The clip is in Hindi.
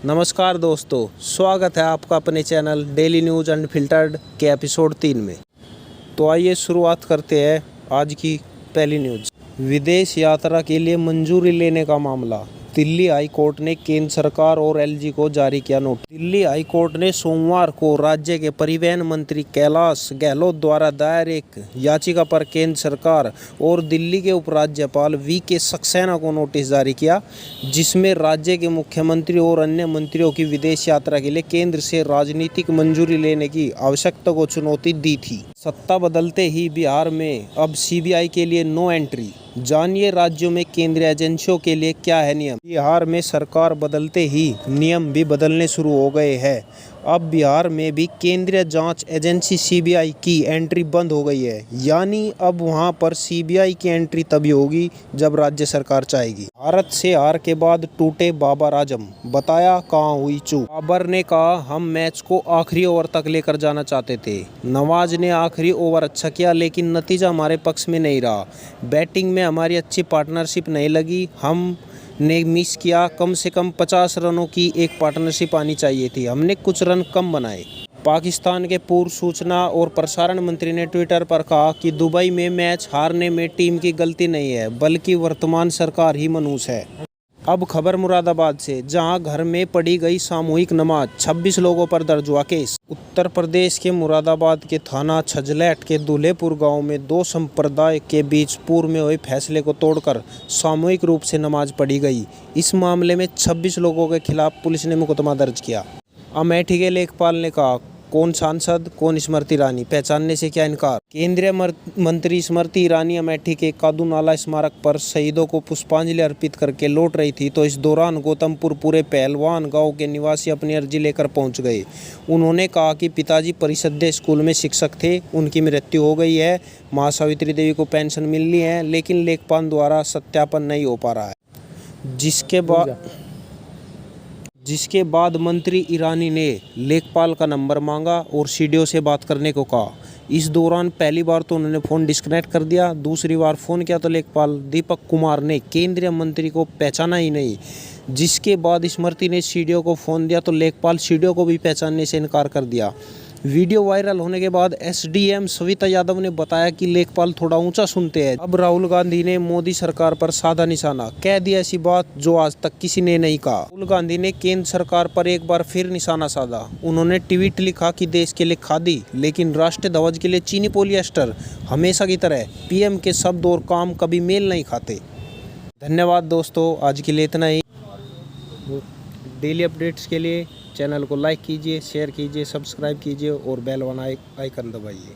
नमस्कार दोस्तों, स्वागत है आपका अपने चैनल डेली न्यूज़ अनफिल्टर्ड के एपिसोड 3 में। तो आइए शुरुआत करते हैं आज की पहली न्यूज़। विदेश यात्रा के लिए मंजूरी लेने का मामला। दिल्ली हाई कोर्ट ने केंद्र सरकार और एलजी को जारी किया नोटिस। दिल्ली हाई कोर्ट ने सोमवार को राज्य के परिवहन मंत्री कैलाश गहलोत द्वारा दायर एक याचिका पर केंद्र सरकार और दिल्ली के उपराज्यपाल वी.के. सक्सेना को नोटिस जारी किया, जिसमें राज्य के मुख्यमंत्री और अन्य मंत्रियों की विदेश यात्रा के लिए केंद्र से राजनीतिक मंजूरी लेने की आवश्यकता को चुनौती दी थी। सत्ता बदलते ही बिहार में अब सीबीआई के लिए नो एंट्री। जानिए राज्यों में केंद्रीय एजेंसियों के लिए क्या है नियम। बिहार में सरकार बदलते ही नियम भी बदलने शुरू हो गए हैं। अब बिहार में भी केंद्रीय जांच एजेंसी सीबीआई की एंट्री बंद हो गई है, यानी अब वहां पर सीबीआई की एंट्री तभी होगी जब राज्य सरकार चाहेगी। भारत से हार के बाद टूटे बाबर आजम, बताया कहां हुई चूक। बाबर ने कहा, हम मैच को आखिरी ओवर तक लेकर जाना चाहते थे। नवाज ने आखिरी ओवर अच्छा किया, लेकिन नतीजा हमारे पक्ष में नहीं रहा। बैटिंग में हमारी अच्छी पार्टनरशिप नहीं लगी, हम ने मिस किया। कम से कम 50 रनों की एक पार्टनरशिप आनी चाहिए थी, हमने कुछ रन कम बनाए। पाकिस्तान के पूर्व सूचना और प्रसारण मंत्री ने ट्विटर पर कहा कि दुबई में मैच हारने में टीम की गलती नहीं है, बल्कि वर्तमान सरकार ही मनहूस है। अब खबर मुरादाबाद से, जहां घर में पढ़ी गई सामूहिक नमाज, 26 लोगों पर दर्ज हुआ केस। उत्तर प्रदेश के मुरादाबाद के थाना छजलैट के दुल्हेपुर गांव में दो संप्रदाय के बीच पूर्व में हुए फैसले को तोड़कर सामूहिक रूप से नमाज पढ़ी गई। इस मामले में 26 लोगों के खिलाफ पुलिस ने मुकदमा दर्ज किया। अमेठी के लेखपाल ने कहा, कौन सांसद कौन स्मृति ईरानी, पहचानने से क्या इनकार। केंद्रीय मंत्री स्मृति ईरानी अमेठी के कादूनाला स्मारक पर शहीदों को पुष्पांजलि अर्पित करके लौट रही थी, तो इस दौरान गौतमपुर पूरे पहलवान गांव के निवासी अपनी अर्जी लेकर पहुंच गए। उन्होंने कहा कि पिताजी परिषदीय स्कूल में शिक्षक थे, उनकी मृत्यु हो गई है। मां सावित्री देवी को पेंशन मिलनी है, लेकिन लेखपाल द्वारा सत्यापन नहीं हो पा रहा है। जिसके बाद मंत्री ईरानी ने लेखपाल का नंबर मांगा और सीडीओ से बात करने को कहा। इस दौरान पहली बार तो उन्होंने फ़ोन डिस्कनेक्ट कर दिया, दूसरी बार फ़ोन किया तो लेखपाल दीपक कुमार ने केंद्रीय मंत्री को पहचाना ही नहीं। जिसके बाद स्मृति ने सीडीओ को फ़ोन दिया तो लेखपाल सीडीओ को भी पहचानने से इनकार कर दिया। वीडियो वायरल होने के बाद एसडीएम सविता यादव ने बताया कि लेखपाल थोड़ा ऊंचा सुनते हैं। अब राहुल गांधी ने मोदी सरकार पर साधा निशाना, कह दिया ऐसी बात जो आज तक किसी ने नहीं कहा। राहुल गांधी ने केंद्र सरकार पर एक बार फिर निशाना साधा। उन्होंने ट्वीट लिखा कि देश के लिए खादी, लेकिन राष्ट्रीय ध्वज के लिए चीनी पॉलिएस्टर। हमेशा की तरह पीएम के शब्द और काम कभी मेल नहीं खाते। धन्यवाद दोस्तों, आज के लिए इतना ही। डेली अपडेट्स के लिए चैनल को लाइक कीजिए, शेयर कीजिए, सब्सक्राइब कीजिए और बेल आइकन दबाइए।